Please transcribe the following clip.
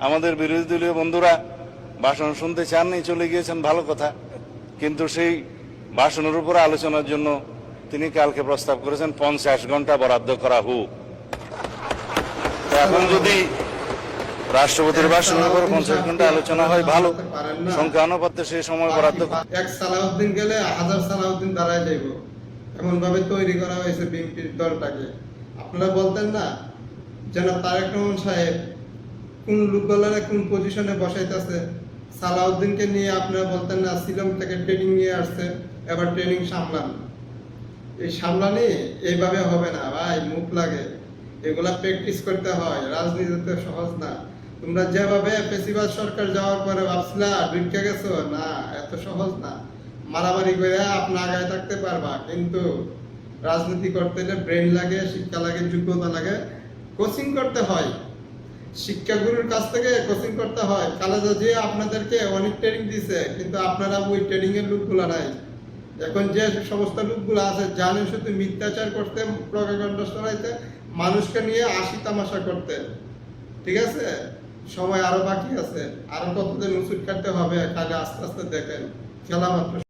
আমাদের বিরোধী দলীয় বন্ধুরা ভাষণ শুনতে চাননি, চলে গিয়েছেন, ভালো কথা। কিন্তু সেই ভাষণের উপরে আলোচনার জন্য তিনি কালকে প্রস্তাব করেছেন 50 ঘন্টা বরাদ্দ করা হোক। এখন যদি রাষ্ট্রপতির ভাষণের উপর 50 ঘন্টা আলোচনা হয়, ভালো, সংখ্যা অনুপাতে সেই সময় বরাদ্দ। এক সালাউদ্দিন গেলে 1000 সালাউদ্দিন দাঁড়ায় যাইব, এমন ভাবে তৈরি করা হয়েছে বিএনপির দলটাকে। আপনারা বলতেন না যেন তারেক রহমান সাহেব কোন লোকগুলারে কোন পজিশনে বসাইতেছে, সালাউদ্দিনকে নিয়ে আপনারা বলতেন না শিলং থেকে ট্রেনিং নিয়ে আসছে, এবার ট্রেনিং সামলান। এই সামলানি এইভাবে হবে না ভাই, মুখ লাগে, এগুলা প্র্যাকটিস করতে হয়, রাজনীতিতে সহজ না। তোমরা যেভাবে ফেসিবাদ সরকার যাওয়ার পরে ভাবছিলা ঢুকে গেছো, না, এত সহজ না। মারামারি করে আপনি আগায় থাকতে পারবা, কিন্তু রাজনীতি করতে হলে ব্রেন লাগে, শিক্ষা লাগে, যোগ্যতা লাগে, কোচিং করতে হয়, শিক্ষাগুরুর কাছ থেকে কোচিং করতে হয়। খালেদা জিয়া আপনাদেরকে অনেক ট্রেনিং দিছে, কিন্তু আপনারা ওই ট্রেনিং এর লোকগুলা নাই। এখন যে সমস্ত লোকগুলো আছে জানে শুধু মিথ্যাচার করতে, প্রোপাগান্ডা ছড়াইতে, মানুষকে নিয়ে হাসি তামাশা করতে। ঠিক আছে, সময় আরো বাকি আছে, আরো কতদিন উঁচুট কাটতে হবে, খালি আস্তে আস্তে দেখেন, খেলা মাত্র।